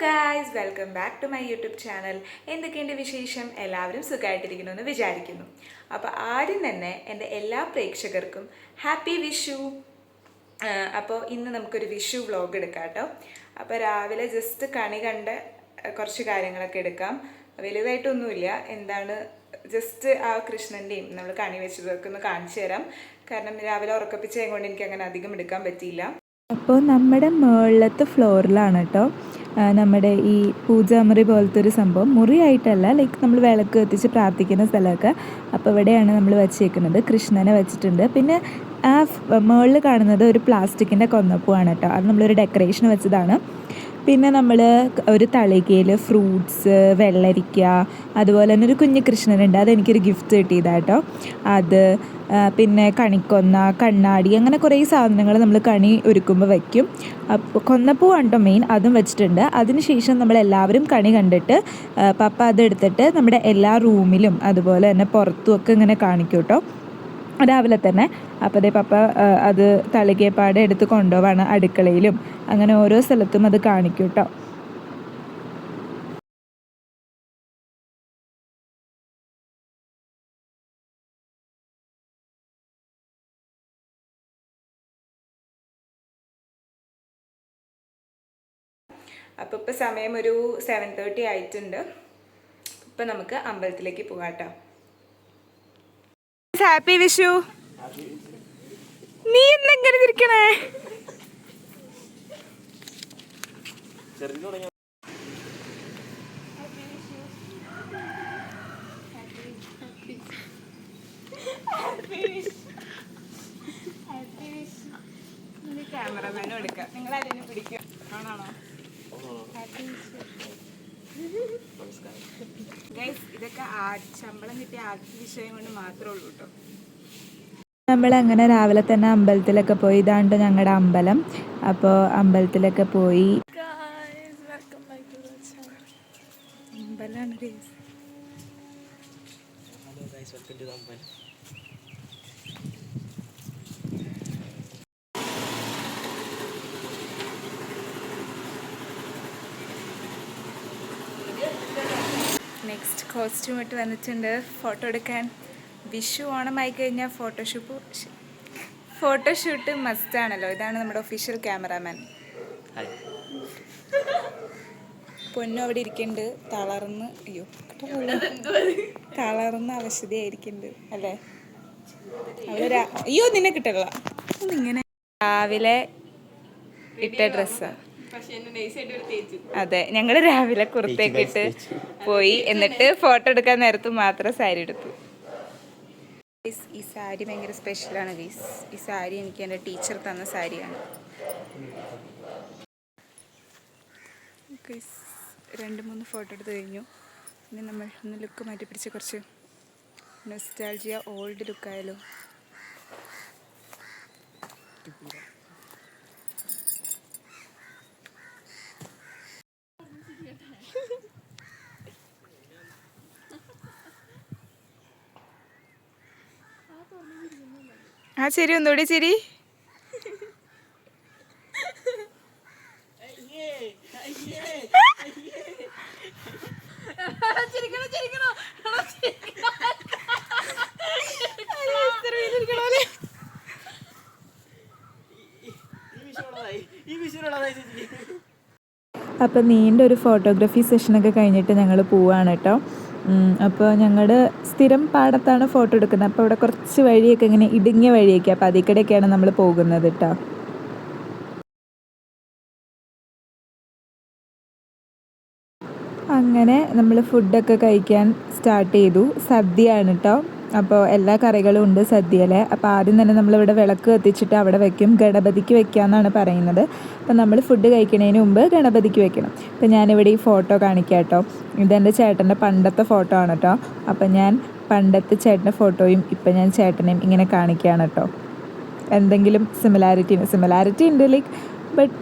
Guys, welcome back to my YouTube channel. എന്തൊക്കെയുണ്ട് വിശേഷം? എല്ലാവരും സുഖമായിട്ടിരിക്കണമെന്ന് വിചാരിക്കുന്നു. അപ്പോൾ ആദ്യം തന്നെ എൻ്റെ എല്ലാ പ്രേക്ഷകർക്കും ഹാപ്പി വിഷു. അപ്പോൾ ഇന്ന് നമുക്കൊരു വിഷു വ്ളോഗ് എടുക്കാം കേട്ടോ. അപ്പോൾ രാവിലെ ജസ്റ്റ് കണി കണ്ട് കുറച്ച് കാര്യങ്ങളൊക്കെ എടുക്കാം. വലുതായിട്ടൊന്നുമില്ല, എന്താണ് ജസ്റ്റ് ആ കൃഷ്ണൻ്റെയും നമ്മൾ കണി വെച്ചതൊക്കെ ഒന്ന് കാണിച്ചു തരാം. കാരണം രാവിലെ ഉറക്കപ്പിച്ചതും കൊണ്ട് എനിക്ക് അങ്ങനെ അധികം എടുക്കാൻ പറ്റിയില്ല. അപ്പോൾ നമ്മുടെ മുകളിലത്തെ ഫ്ലോറിലാണ് കേട്ടോ നമ്മുടെ ഈ പൂജാമുറി പോലത്തെ ഒരു സംഭവം. മുറിയായിട്ടല്ല, ലൈക്ക് നമ്മൾ വിളക്ക് കത്തിച്ച് പ്രാർത്ഥിക്കുന്ന സ്ഥലമൊക്കെ. അപ്പോൾ ഇവിടെയാണ് നമ്മൾ വെച്ചേക്കുന്നത്. കൃഷ്ണനെ വെച്ചിട്ടുണ്ട്. പിന്നെ ആ മുകളിൽ കാണുന്നത് ഒരു പ്ലാസ്റ്റിക്കിൻ്റെ കൊന്നപ്പൂവാണ് കേട്ടോ. അത് നമ്മളൊരു ഡെക്കറേഷൻ വെച്ചതാണ്. പിന്നെ നമ്മൾ ഒരു തളികയിൽ ഫ്രൂട്ട്സ്, വെള്ളരിക്ക, അതുപോലെ തന്നെ ഒരു കുഞ്ഞു കൃഷ്ണനുണ്ട്. അതെനിക്കൊരു ഗിഫ്റ്റ് കിട്ടിയതാണ് കേട്ടോ. അത് പിന്നെ കണിക്കൊന്ന, കണ്ണാടി, അങ്ങനെ കുറേ സാധനങ്ങൾ നമ്മൾ കണി ഒരുക്കുമ്പോൾ വയ്ക്കും. അപ്പോൾ കൊന്നപ്പൂവാണ് കേട്ടോ മെയിൻ, അതും വെച്ചിട്ടുണ്ട്. അതിനുശേഷം നമ്മളെല്ലാവരും കണി കണ്ടിട്ട് പപ്പ അതെടുത്തിട്ട് നമ്മുടെ എല്ലാ റൂമിലും അതുപോലെ തന്നെ പുറത്തുമൊക്കെ ഇങ്ങനെ കാണിക്കും കേട്ടോ രാവിലെ തന്നെ. അപ്പോൾ അതേ പപ്പ അത് തളികപ്പാടെ എടുത്ത് കൊണ്ടുപോവാണ് അടുക്കളയിലും അങ്ങനെ ഓരോ സ്ഥലത്തും അത് കാണിക്കും കേട്ടോ. അപ്പോൾ ഇപ്പോൾ സമയം ഒരു 7:30 ആയിട്ടുണ്ട്. ഇപ്പം നമുക്ക് അമ്പലത്തിലേക്ക് പോകാം കേട്ടോ. ഹാപ്പി വിഷു. നീ എന്തെങ്ങനെ ഇരിക്കണേ? ക്യാമറമാനും എടുക്കാം. നിങ്ങൾ അതിനെ പിടിക്കുക ആണാണോ? ഗൈസ്, ഇതൊക്കെ ശമ്പളം കിട്ടിയ ആദ്യ വിഷയം കൊണ്ട് മാത്രമേ ഉള്ളൂ കേട്ടോ. നമ്മളങ്ങനെ രാവിലെ തന്നെ അമ്പലത്തിലൊക്കെ പോയി. ഇതാണ്ട് ഞങ്ങളുടെ അമ്പലം. അപ്പോൾ അമ്പലത്തിലൊക്കെ പോയി. അമ്പലമാണ് ഗൈസ്. നെക്സ്റ്റ് കോസ്റ്റ്യൂം ഇട്ട് വന്നിട്ടുണ്ട് ഫോട്ടോ എടുക്കാൻ. വിഷു ഓണമായി കഴിഞ്ഞാൽ ഫോട്ടോഷൂട്ട് മസ്റ്റാണല്ലോ. ഇതാണ് നമ്മുടെ ഒഫീഷ്യൽ ക്യാമറാമാൻ. പൊന്നു അവിടെ ഇരിക്കുന്നുണ്ട്, തളർന്ന് അവശതയായിരിക്കുന്നുണ്ട് അല്ലേ? അയ്യോ, നിന്നെ കിട്ടല്ല. ഇങ്ങനെ രാവിലെ ഇട്ട ഡ്രസ്സാ. അതെ, ഞങ്ങൾ രാവിലെ കുർത്തയൊക്കെ ഇട്ട് പോയി. എന്നിട്ട് ഫോട്ടോ എടുക്കാൻ നേരത്ത് മാത്രം സാരി എടുത്തു. ഈ സാരി ഭയങ്കര സ്പെഷ്യലാണ് ഗൈസ്. ഈ സാരി എനിക്ക് എൻ്റെ ടീച്ചർ തന്ന സാരിയാണ്. 2-3 ഫോട്ടോ എടുത്ത് കഴിഞ്ഞു. ഇനി നമ്മൾ ഒന്ന് ലുക്ക് മാറ്റി പിടിച്ച് കുറച്ച് നൊസ്റ്റാൾജിയ ഓൾഡ് ലുക്കായാലോ. ആ ശരി, ഒന്നുകൂടി ശരി. അപ്പോൾ നീണ്ടൊരു ഫോട്ടോഗ്രാഫി സെഷനൊക്കെ കഴിഞ്ഞിട്ട് ഞങ്ങൾ പോവാണ് കേട്ടോ. അപ്പോൾ ഞങ്ങളുടെ സ്ഥിരം പാടത്താണ് ഫോട്ടോ എടുക്കുന്നത്. അപ്പോൾ അവിടെ കുറച്ച് വഴിയൊക്കെ ഇങ്ങനെ ഇടുങ്ങിയ വഴിയൊക്കെ, അപ്പോൾ അതിക്കടെയൊക്കെയാണ് നമ്മൾ പോകുന്നത് കേട്ടോ. അങ്ങനെ നമ്മൾ ഫുഡൊക്കെ കഴിക്കാൻ സ്റ്റാർട്ട് ചെയ്തു. സദ്യയാണ് കേട്ടോ. അപ്പോൾ എല്ലാ കറികളും ഉണ്ട് സദ്യയിൽ. അപ്പോൾ ആദ്യം തന്നെ നമ്മളിവിടെ വിളക്ക് കത്തിച്ചിട്ട് അവിടെ വയ്ക്കും. ഗണപതിക്ക് വെക്കാമെന്നാണ് പറയുന്നത്. അപ്പോൾ നമ്മൾ ഫുഡ് കഴിക്കുന്നതിന് മുമ്പ് ഗണപതിക്ക് വെക്കണം. അപ്പോൾ ഞാനിവിടെ ഈ ഫോട്ടോ കാണിക്കാം കേട്ടോ. ഇതെൻ്റെ ചേട്ടൻ്റെ പണ്ടത്തെ ഫോട്ടോ ആണ് കേട്ടോ. അപ്പോൾ ഞാൻ പണ്ടത്തെ ചേട്ടൻ്റെ ഫോട്ടോയും ഇപ്പം ഞാൻ ചേട്ടനെയും ഇങ്ങനെ കാണിക്കുകയാണ് കേട്ടോ. എന്തെങ്കിലും സിമിലാരിറ്റി ഉണ്ട് ലൈക്ക്, ബട്ട്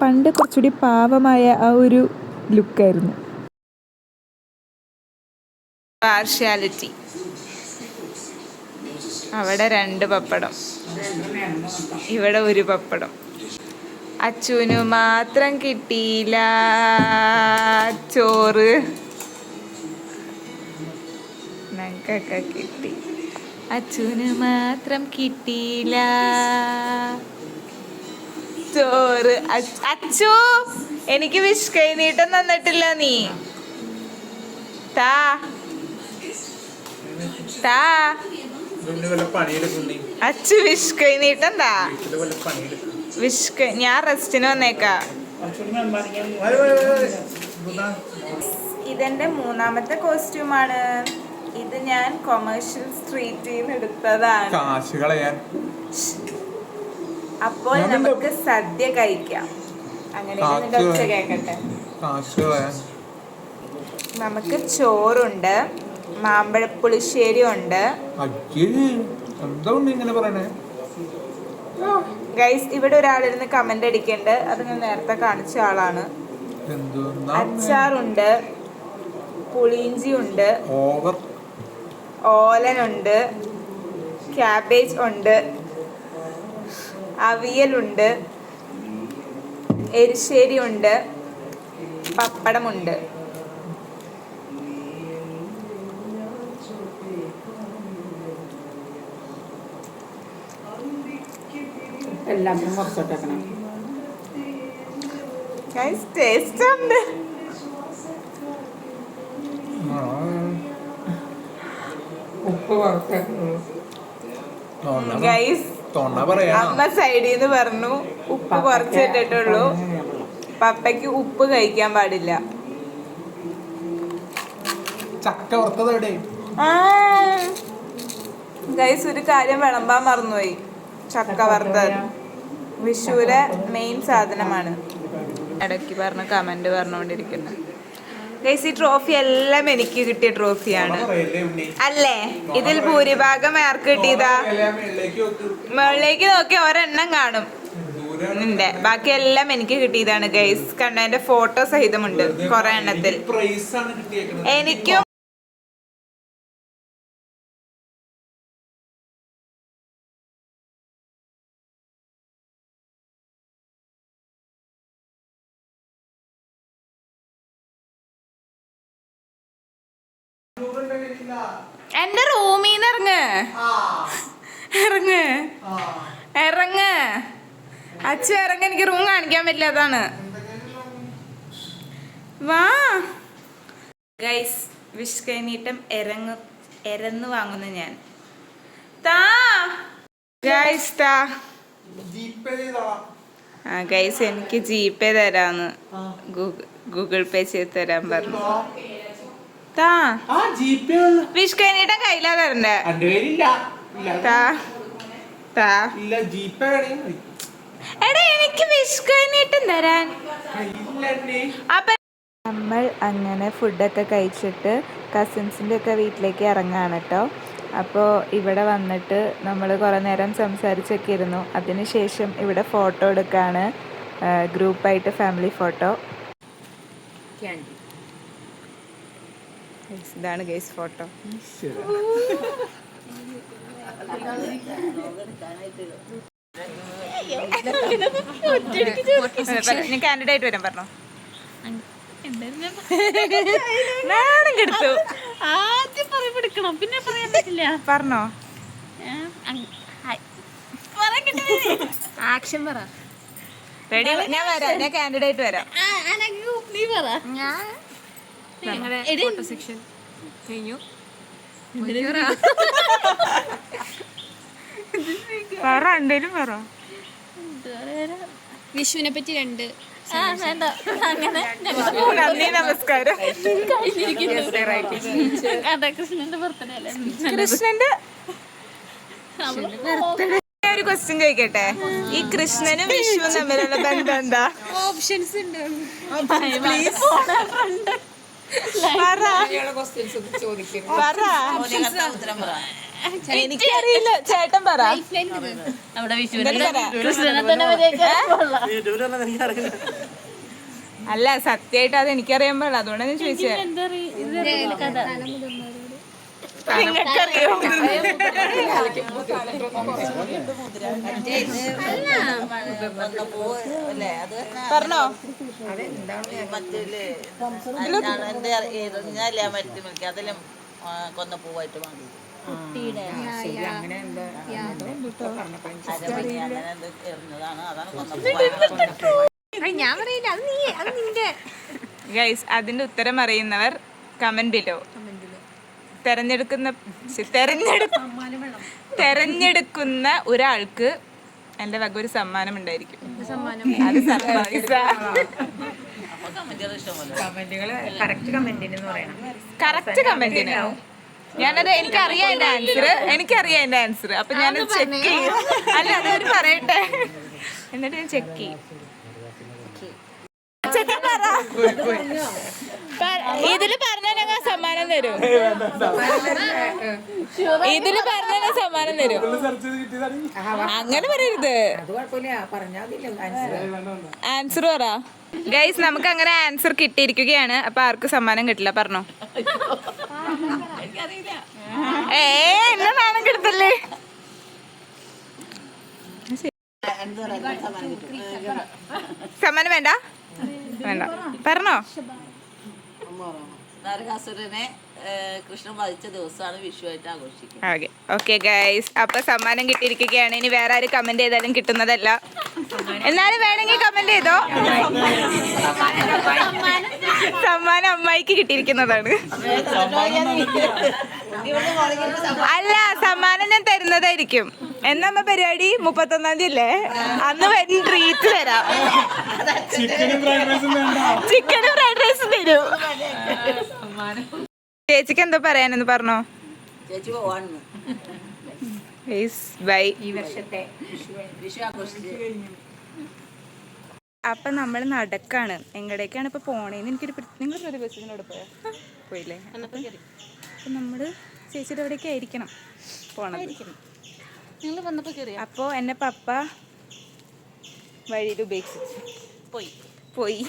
പണ്ട് കുറച്ചുകൂടി പാവമായ ആ ഒരു ലുക്കായിരുന്നു. പാർഷ്യാലിറ്റി. അവിടെ 2 പപ്പടം, ഇവിടെ 1 പപ്പടം. അച്ചുവിന് മാത്രം കിട്ടിയില്ല ചോറ്, ഞങ്ങൾക്കൊക്കെ കിട്ടി. അച്ചുവിന് മാത്രം കിട്ടിയില്ല ചോറ്. അച്ചു, എനിക്ക് വിഷ് കൈ നീട്ടം തന്നിട്ടില്ല നീ. താ താ അച്ചു വിഷ് കൈ നീട്ടം താ. വിഷ് കൈ, ഞാൻ റെസ്റ്റിന് വന്നേക്കാ. ഇതെന്റെ 3ാമത്തെ കോസ്റ്റ്യൂമാണ്. ഇത് ഞാൻ കൊമേഴ്ഷ്യൽ സ്ട്രീറ്റിൽ നിന്ന് എടുത്തതാണ്. അപ്പോൾ നമുക്ക് സദ്യ കഴിക്കാം. അങ്ങനെ ഒച്ച കേക്കട്ടെ. നമുക്ക് ചോറുണ്ട്, മാമ്പഴപ്പുളിശ്ശേരി ഉണ്ട്. ഗൈസ്, ഇവിടെ ഒരാളിരുന്ന് കമന്റ് അടിക്കണ്ട്, അത് ഞാൻ നേരത്തെ കാണിച്ച ആളാണ്. അച്ചാറുണ്ട്, പുളിയിഞ്ചി ഉണ്ട്, ഓലനുണ്ട്, ക്യാബേജ് ഉണ്ട്, അവിയലുണ്ട്, എരിശ്ശേരി ഉണ്ട്, പപ്പടമുണ്ട്. എല്ലാത്തിനും കുറച്ചിട്ടേക്കണം. ടേസ്റ്റ് ഉണ്ട്. ഉപ്പ് കുറച്ചേക്കണം. ഗൈസ്, അമ്മ സൈഡിൽ നിന്ന് പറഞ്ഞു ഉപ്പ് കുറച്ചിട്ടുള്ളൂ, പപ്പയ്ക്ക് ഉപ്പ് കഴിക്കാൻ പാടില്ല. ചക്ക വറുത്തത്. ഗൈസ്, ഒരു കാര്യം വിളമ്പാൻ മറന്നുപോയി. ചക്ക വറുത്തത് വിഷുവിലെ മെയിൻ സാധനമാണ്. ഇടയ്ക്ക് പറഞ്ഞ കമന്റ് പറഞ്ഞുകൊണ്ടിരിക്കുന്നത്. ഗൈസ്, ഈ ട്രോഫി എല്ലാം എനിക്ക് കിട്ടിയ ട്രോഫിയാണ് അല്ലേ? ഇതിൽ ഭൂരിഭാഗം ആർക്ക് കിട്ടിയതാ? മുകളിലേക്ക് നോക്കി ഒരെണ്ണം കാണും നിന്റെ, ബാക്കി എല്ലാം എനിക്ക് കിട്ടിയതാണ് ഗൈസ്. കണ്ട, എന്റെ ഫോട്ടോ സഹിതമുണ്ട് കുറെ എണ്ണത്തിൽ. എനിക്കും എന്റെ റൂമിൽ നിന്ന് ഇറങ്ങ് ഇറങ്ങ് അച്ഛൻ ഇറങ്ങ. എനിക്ക് റൂം കാണിക്കാൻ പറ്റില്ല, അതാണ്. വാ ഗൈസ്, വിഷ് കൈനീട്ടം എരന്ന് വാങ്ങുന്നു ഞാൻ. താ ഗൈസ്, താ. ഗൈസ്, എനിക്ക് ജിപേ തരാന്ന്, ഗൂഗിൾ പേ ചെയ്ത് തരാൻ പറഞ്ഞു. വിഷ് കൈനീട്ടം കയ്യിലാ തരണ്ടേ? എടാ, എനിക്ക് വിഷ് കൈനീട്ടം തരാൻ. അപ്പൊ നമ്മൾ അങ്ങനെ ഫുഡൊക്കെ കഴിച്ചിട്ട് കസിൻസിൻ്റെ ഒക്കെ വീട്ടിലേക്ക് ഇറങ്ങാണ് കേട്ടോ. അപ്പോൾ ഇവിടെ വന്നിട്ട് നമ്മൾ കുറേ നേരം സംസാരിച്ചൊക്കെ ഇരുന്നു. അതിനുശേഷം ഇവിടെ ഫോട്ടോ എടുക്കുകയാണ്, ഗ്രൂപ്പായിട്ട് ഫാമിലി ഫോട്ടോ. ഇതാണ് ഗൈസ് ഫോട്ടോ. ഞാൻ കാൻഡിഡേറ്റ് വരാൻ പറഞ്ഞോ? നാണം കെടുത്തു. ആദ്യം പറയപ്പെടുക്കണം, പിന്നെ പറയാൻ പറ്റില്ല. പറഞ്ഞോ? ആക്ഷൻ പറ. റെഡി? ഞാൻ വരാം, ഞാൻ കാൻഡിഡേറ്റ് വരാം. നീ പറ. സെക്ഷൻ കഴിഞ്ഞു. പറ, എന്തേലും പറ. വിഷുവിനെ പറ്റി 2 വേണ്ട, അങ്ങനെ നന്ദി, നമസ്കാരം. കൃഷ്ണന്റെ ബർത്ത്ഡേ അല്ലേ? കൃഷ്ണന്റെ ഒരു ക്വസ്റ്റ്യൻ ചോദിക്കട്ടെ, ഈ കൃഷ്ണനും വിഷുവും തമ്മിലുള്ള ബന്ധം എന്താ? ഓപ്ഷൻസ് ഉണ്ട്. എനിക്കറിയില്ല, ചേട്ടൻ പറ. നമ്മുടെ കൃഷ്ണനെ തന്നെ അല്ല, സത്യമായിട്ട് അത് എനിക്കറിയാൻ പാടില്ല, അതുകൊണ്ടാണ് ഞാൻ ചോദിച്ചത്. നിങ്ങൾക്കറിയോ? പറഞ്ഞോ. കൊന്ന പൂവായിട്ട് വാങ്ങി അങ്ങനെ എന്താ എറിഞ്ഞതാണ്. അതാണ് കൊന്ന ഞാൻ പറയില്ല, അത് നിന്റെ ഗൈസ്, അതിന്റെ ഉത്തരം അറിയുന്നവർ കമന്റ് ബിലോ. തെരഞ്ഞെടുക്കുന്ന ഒരാൾക്ക് എന്റെ വക ഒരു സമ്മാനം ഉണ്ടായിരിക്കും. അത് സർപ്രൈസാ. കമന്റുകള് കറക്റ്റ് കമന്റിന് പറയണം. കറക്റ്റ് കമന്റിന് ഞാനത് എനിക്കറിയാം എന്റെ ആൻസർ. അപ്പൊ ഞാനത് ചെക്ക് ചെയ്യും. അല്ല, അതവര് പറയട്ടെ, എന്നിട്ട് ഞാൻ ചെക്ക് ചെയ്യും. ഇതില് പറഞ്ഞാൽ ഞങ്ങൾ സമ്മാനം തരും. ഇതില് പറഞ്ഞാൽ സമ്മാനം തരും. അങ്ങനെ പറയരുത്. അത് കുഴപ്പമില്ല, പറഞ്ഞാൽ ആൻസർ പറ ഗൈസ്. നമുക്ക് അങ്ങനെ ആൻസർ കിട്ടിയിരിക്കുകയാണ്. അപ്പൊ ആർക്കും സമ്മാനം കിട്ടില്ല. പറഞ്ഞോ. എന്നെ നാണം കിടത്തല്ലേ. സമ്മാനം വേണ്ട പറഞ്ഞോ. നരകാസുരനെ കൃഷ്ണൻ വധിച്ച ദിവസമാണ് വിഷുവായിട്ട് ആഘോഷിക്കുന്നത്. ഓക്കെ ഗൈസ്, അപ്പൊ സമ്മാനം കിട്ടിയിരിക്കുകയാണ്. ഇനി വേറെ ആരും കമന്റ് ചെയ്താലും കിട്ടുന്നതല്ല. എന്നാലും വേണമെങ്കിൽ കമന്റ് ചെയ്തോ. സമ്മാനം അമ്മായിക്ക് കിട്ടിയിരിക്കുന്നതാണ്. അല്ല, സമ്മാനം ഞാൻ തരുന്നതായിരിക്കും. എന്നമ്മ പരിപാടി 31-ാം തീയതി അല്ലേ? അന്ന് വരും ട്രീറ്റ് തരാം. ചിക്കനും ഫ്രൈഡ് റൈസും തരും. ചേച്ചിക്ക് എന്താ പറയാനെന്ന് പറഞ്ഞോ. ചേച്ചി പോവാണെന്ന് ബൈ. ഈ വർഷത്തെ വിഷു ആഘോഷിച്ച് അപ്പൊ നമ്മൾ നടക്കാണ്. എങ്ങടേക്കാണ് ഇപ്പൊ പോണേന്ന് എനിക്കൊരു നിങ്ങൾ പ്രതിപക്ഷത്തിനോട് പോയില്ലേ? അപ്പൊ നമ്മള് ചേച്ചിയുടെ അവിടേക്ക് ആയിരിക്കണം പോണത്. നിങ്ങൾ വന്നപ്പോ കയറിയ അപ്പോ എന്നെ പപ്പ വഴിയിൽ ഉപേക്ഷിച്ചു പോയി.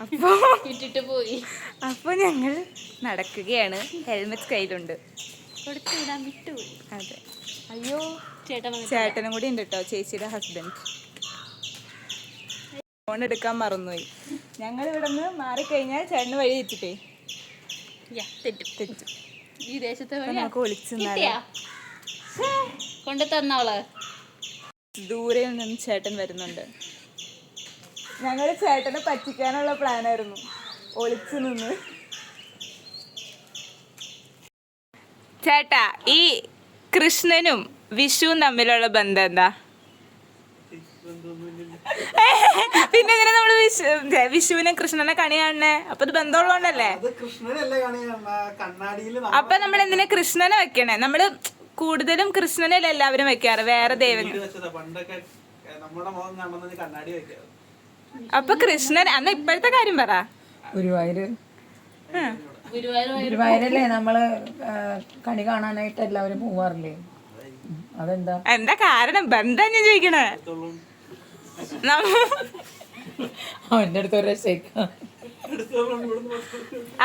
അപ്പോ ഇട്ടിട്ട് പോയി. അപ്പൊ ഞങ്ങൾ നടക്കുകയാണ്. ഹെൽമെറ്റ് കയ്യിലുണ്ട്. കൊടുത്തു വിടാൻ വിട്ടുപോയി. അതെ. അയ്യോ, ചേട്ടനും കൂടി ഉണ്ട് കേട്ടോ, ചേച്ചിയുടെ ഹസ്ബൻഡ്. ഫോൺ എടുക്കാൻ മറന്നുപോയി. ഞങ്ങൾ ഇവിടെ നിന്ന് മാറിക്കഴിഞ്ഞാൽ ചേട്ടന് വഴി തെറ്റിട്ടേ തെറ്റും. ഈ ദേശത്തെ അപ്പൊ നമുക്ക് ഒളിച്ചു കൊണ്ടു തന്നവള്. ദൂരെ നിന്ന് ചേട്ടൻ വരുന്നുണ്ട്. ഞങ്ങൾ ചേട്ടനെ പറ്റിക്കാനുള്ള പ്ലാനായിരുന്നു, ഒളിച്ചു നിന്ന്. ചേട്ടാ, ഈ കൃഷ്ണനും വിഷുവും തമ്മിലുള്ള ബന്ധം എന്താ? പിന്നെ ഇതിനെ നമ്മള് വിഷുവിനെ കൃഷ്ണനെ കണി കാണണേ? അപ്പൊ ഇത് ബന്ധമുള്ളതുകൊണ്ടല്ലേ? അപ്പൊ നമ്മൾ എന്തിനാ കൃഷ്ണനെ വെക്കണേ? നമ്മള് കൂടുതലും കൃഷ്ണനല്ലേ എല്ലാവരും വെക്കാറ്, വേറെ ദൈവങ്ങൾ. അപ്പൊ കൃഷ്ണൻ അന്ന് ഇപ്പോഴത്തെ കാര്യം പറ. ഗുരുവായൂരല്ലേ നമ്മള് കണി കാണാനായിട്ട് എല്ലാവരും പോവാറില്ലേ? അതെന്താ എന്താ കാരണം? ബന്ധം ഞാൻ ചോദിക്കണേ. അവന്റെ അടുത്ത് ഒരു രക്ഷയ്ക്ക്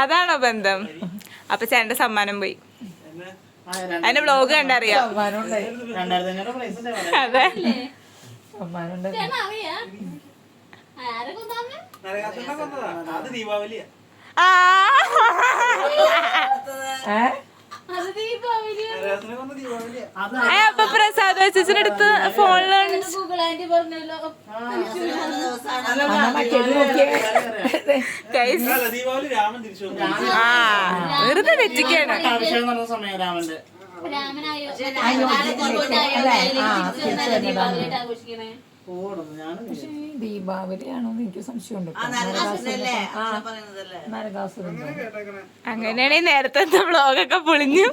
അതാണോ ബന്ധം? അപ്പൊ ചേട്ടന്റെ സമ്മാനം പോയി. അതിന്റെ വ്ലോഗ് കണ്ടറിയാം. അതെ. ആ, അപ്പൊ പ്രസാദ് വെച്ചിനടുത്ത് ഫോണിലാണ്. വെറുതെ തെറ്റിക്കാണ്. ദീപാവലിയാണോ എനിക്ക് സംശയമുണ്ട്. അങ്ങനെയാണെങ്കിൽ നേരത്തെ വ്ളോഗൊക്കെ പൊളിഞ്ഞു.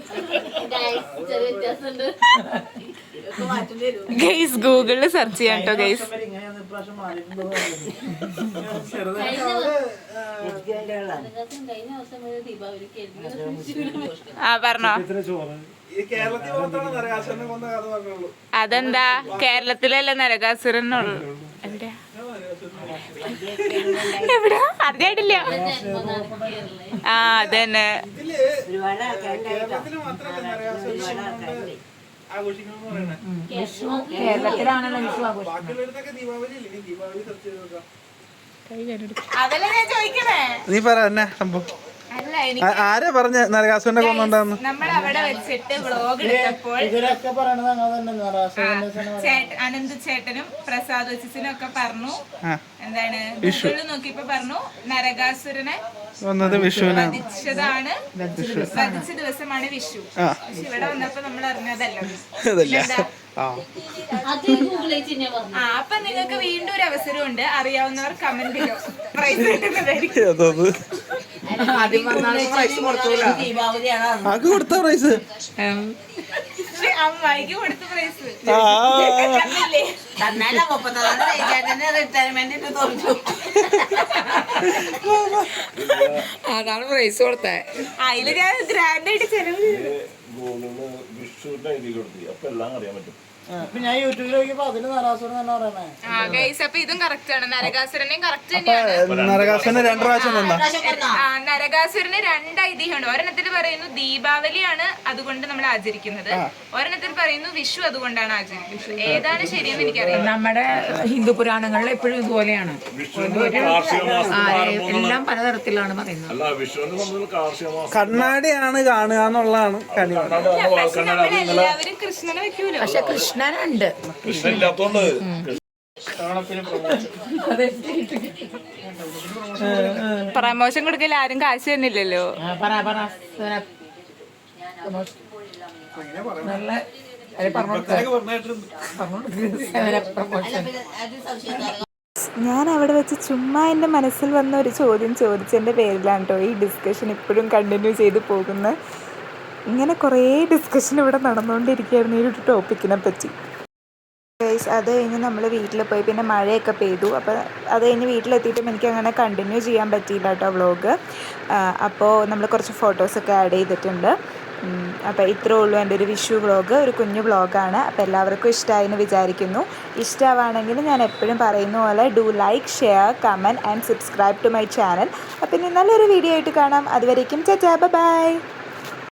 ഗൈസ്, ഗൂഗിളിൽ സെർച്ച് ചെയ്യാം കേട്ടോ ഗൈസ്. ആ പറഞ്ഞോ. അതെന്താ? കേരളത്തിലല്ലേ നരകാസുരനുള്ളു. എവിടെയാ? എവിടാ അറിഞ്ഞായിട്ടില്ല. ആ അതന്നെ. ഒരുപാട് ആൾക്കാരുണ്ടായിട്ടോ. വിഷു കേരളത്തിലാണല്ലോ വിഷു ആഘോഷം. അതല്ലേ ഞാൻ ചോദിക്കണേ. നീ പറ എന്നാ സംഭവം? അല്ല എനിക്ക് ആരാ പറഞ്ഞ നരകാസുരനെ കൊന്നുണ്ടാന്ന്? നമ്മൾ അവിടെ വെച്ചിട്ട് വ്ളോഗ് എടുത്തപ്പോൾ അനന്ത് ചേട്ടനും പ്രസാദ് ചേച്ചനും ഒക്കെ പറഞ്ഞു എന്താണ് ഗൂഗിളിൽ നോക്കിയപ്പോ പറഞ്ഞു നരകാസുരനെ വന്നത് വിഷുവിനാണ്. വധിച്ച ദിവസമാണ് വിഷു. പക്ഷെ ഇവിടെ വന്നപ്പോ നമ്മൾ അറിഞ്ഞതല്ലോ. അപ്പൊ നിങ്ങൾക്ക് വീണ്ടും ഒരു അവസരമുണ്ട്. അറിയാവുന്നവർ കമന്റിലോ പ്രൈസ് കിട്ടുന്നതായിരിക്കും. ദീപാവലിയാണ് ആക്ക് കൊടുത്ത പ്രൈസ് അമ്മായിക്ക് കൊടുത്ത പ്രൈസ് തന്നല്ല 34 റിട്ടയർമെന്റ് തോന്നു. അതാണ് പ്രൈസ് കൊടുത്തേ. അതില് ഞാൻ ഗ്രാൻഡ് ആയിട്ട് ചെലവ് ചെയ്തു. വിഷുവിന്റെ ഐഡി കൊടുത്തി അപ്പൊ എല്ലാം അറിയാൻ പറ്റും. ഞാൻ യൂട്യൂബിൽ നോക്കിയപ്പോ അതിന് നരകാസുരൻ തന്നെ പറയണേ. അപ്പൊ ഇതും കറക്റ്റ് ആണ്. നരകാസുരനെയും കറക്റ്റ് തന്നെയാണ്. നരകാസുരന് 2 പ്രാവശ്യം തന്നാ. നരകാസുരന് 2 ഐതിഹ്യമുണ്ട്. ഒരെണ്ണത്തിൽ പറയുന്നു ദീപാവലിയാണ് അതുകൊണ്ട് നമ്മൾ ആചരിക്കുന്നത്, ഒരെണ്ണത്തിൽ പറയുന്നു വിഷു അതുകൊണ്ടാണ് ആചരിക്കുന്നത്. ഏതാണ് ശരിയെന്ന് എനിക്കറിയാം. നമ്മുടെ ഹിന്ദു പുരാണങ്ങളിൽ എപ്പോഴും ഇതുപോലെയാണ്. എല്ലാം പലതരത്തിലാണ് പറയുന്നത്. അല്ല വിഷുവിന്റെ സംബന്ധിച്ച് കാർഷിക മാസം കണ്ണാടിയാണ് കാണുക എന്നുള്ളതാണ് കളി. പക്ഷെ നമ്മളെല്ലാവരും കൃഷ്ണനെ വെക്കൂലോ. പക്ഷെ കൃഷ്ണനുണ്ട്. കൃഷ്ണൻ ഇല്ലാത്തോണ്ട് പ്രമോഷൻ കൊടുക്കൽ ആരും കാശ് തന്നില്ലല്ലോ. ഞാൻ അവിടെ വെച്ച് ചുമ്മാ എൻ്റെ മനസ്സിൽ വന്ന ഒരു ചോദ്യം ചോദിച്ചതിൻ്റെ പേരിലാണ് കേട്ടോ ഈ ഡിസ്കഷൻ ഇപ്പോഴും കണ്ടിന്യൂ ചെയ്ത് പോകുന്നത്. ഇങ്ങനെ കുറേ ഡിസ്കഷൻ ഇവിടെ നടന്നുകൊണ്ടിരിക്കുകയായിരുന്നു ഈ ഒരു ടോപ്പിക്കിനെ പറ്റി. അത് കഴിഞ്ഞ് നമ്മൾ വീട്ടിൽ പോയി, പിന്നെ മഴയൊക്കെ പെയ്തു. അപ്പോൾ അത് കഴിഞ്ഞ് വീട്ടിലെത്തിയിട്ടും എനിക്ക് അങ്ങനെ കണ്ടിന്യൂ ചെയ്യാൻ പറ്റിയില്ല കേട്ടോ വ്ളോഗ്. അപ്പോൾ നമ്മൾ കുറച്ച് ഫോട്ടോസൊക്കെ ആഡ് ചെയ്തിട്ടുണ്ട്. അപ്പോൾ ഇത്രേ ഉള്ളൂ എൻ്റെ ഒരു വിഷു വ്ളോഗ്, ഒരു കുഞ്ഞു വ്ളോഗാണ്. അപ്പോൾ എല്ലാവർക്കും ഇഷ്ടമായി എന്ന് വിചാരിക്കുന്നു. ഇഷ്ടമാണെങ്കിൽ ഞാൻ എപ്പോഴും പറയുന്ന പോലെ do like, share, comment and subscribe to my channel. അപ്പോൾ ഇനി നല്ലൊരു വീഡിയോ ആയിട്ട് കാണാം. അതുവരേക്കും ചാ ബൈ.